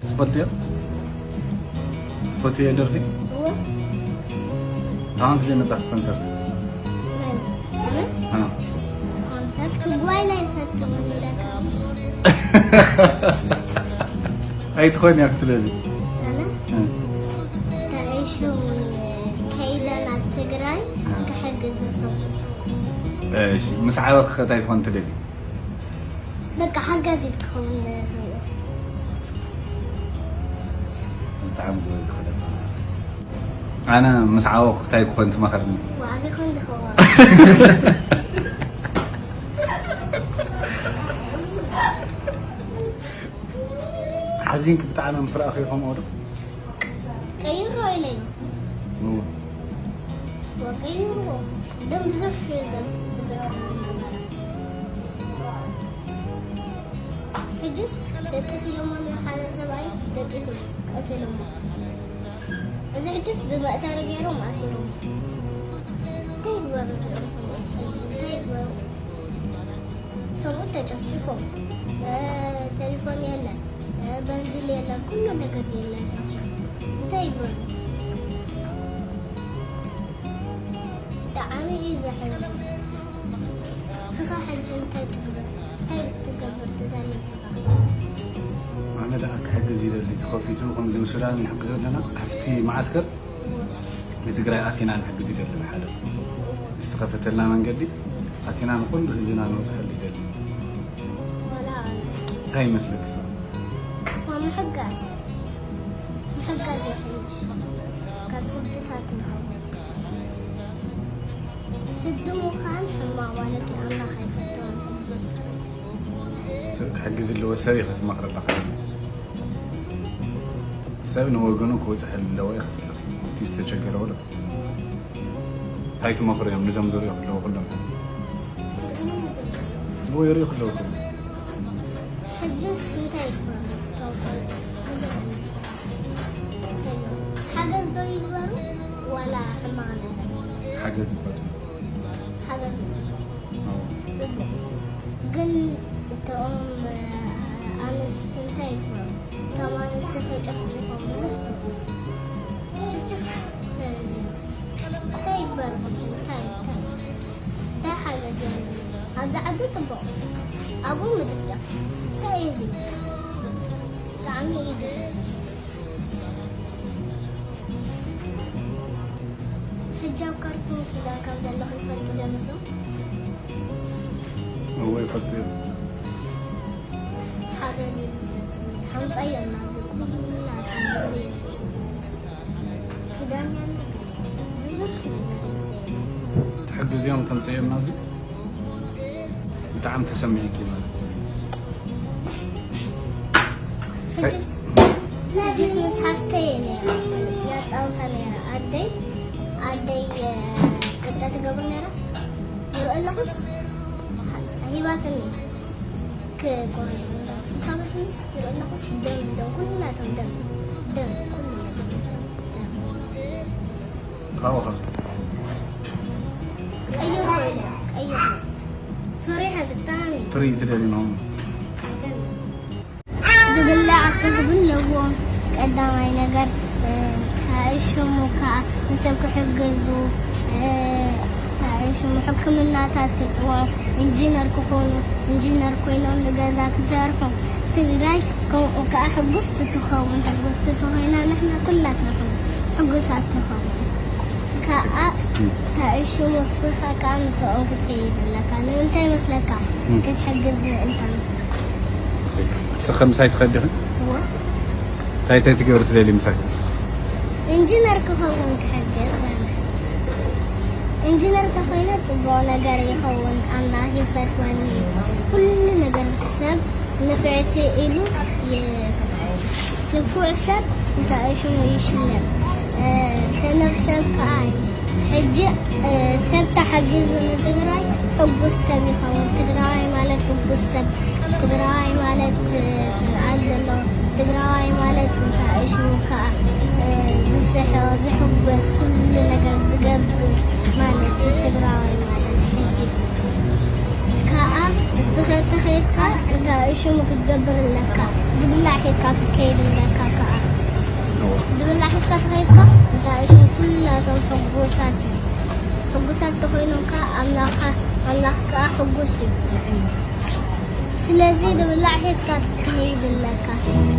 تفوتي درفي؟ هو تعال زي نطلع كونسرت. كونسرت كواي لا يفتح أي تخوني أكتر لي. أنا تعيشوا كيدا على تجراي كحجز نصب. إيش مسعى خداي تخون تلي. بقى حجز يدخل سويت. تعمل أنا مسعى وقتي كنت ما خدني. وأنا كنت خوار. حزين كنت أنا مسرع أخيكم أوضح. كيرو إلي. هو. وكيرو دم زف زبالة. حجز دبسي لما حدا سبايس دبسي قتلهم. إذا حجز بمأسار غيرهم أسيرهم. تيجوا تيجوا صوت تجففهم. تليفون يلا. بنزل يلا كله نقد يلا. تيجوا. دعامي إذا حجز. سخا حجز تجبر. هاي تجبر تداني سخا. أنا لك حق زيد اللي تخافيتو كم زي مسؤولان من حق زيد لنا حفتي معسكر لتقرأ أتينا عن حق زيد اللي حدا استخفت لنا من قدي أتينا نقول هزينا نوصح اللي قدي ولا هاي مسلك ما محقاس محقاس يحيش كاب ستتات محاول سدمو خان حما والك أنا خايفتون حق زيد اللي هو سريخة مخرج لخير سبب إنه وجنوك وزحل لو يختار تيستشجع ولا هاي مخرج من نظام زريق لو كلهم مو يريخ لو كلهم حجز نتايج حجز دو يكبروا ولا حمانة حجز بس حجز زبو قل تقوم أنس نتايج كمان استفيد جفجفهم جفجف تايبر تايب ده حاجة يعني هذا عدو طبق أبو مجفجف تايزي تعمي إيدي حجاب كرتون سيدا كم دلو يفضل درسه هو يفضل حاجة دي حمد أيام نازل كلها حمد زي كدام يعني تحب زيهم تنصير نازل بتعم تسمعي كذا حجز مسحفتين يا صوتها نيرة عدي قطعة قبل نيرة يروح لقص هيباتني كقول صابت نص يروح لقص دم كلاتهم دم كلهم دم خاوخا أيوه فريحة بالطعم تري تدرينهم دبلع قبل لو قدامي نجر تعيشهم وكا نسبك حجزوا تعيشهم حكم الناتات كتوع إنجينر كونوا إنجينر كونوا لجازاك زارهم تجري كم وكا حجزت تخون حجزت تخوينا نحن كلنا حجزات تخون كا تعيشهم الصخة كانوا سؤال كتير لكن أنت مسلك كنت حجزنا أنت السخن مسايت خدها هو تاي تقدر تدلي مسايت إنجينر كهون كحجز إنجينر كهونا تبغى نجار يهون الله يفتوني كل نجار سب نفعته إله نفوع سب تعيشون ويشلم سنف سب كعايش حج سب تحجز ونتقراي حب السب يهون تقراي مالت حب السب تقراي مالت عبد الله تقراي مالت تعيشون كا السحر زحب بس كل نجار زقب مالت تقراي مالت حج كا استخدت خيطك تعيشون وتدبر لك تبلع حيتك في كيد لك حيث كتخيطة تعيشوا كلاتهم حقوسات تخينوا الله حقوسي سلازي ده بالله حيث كتخيد لك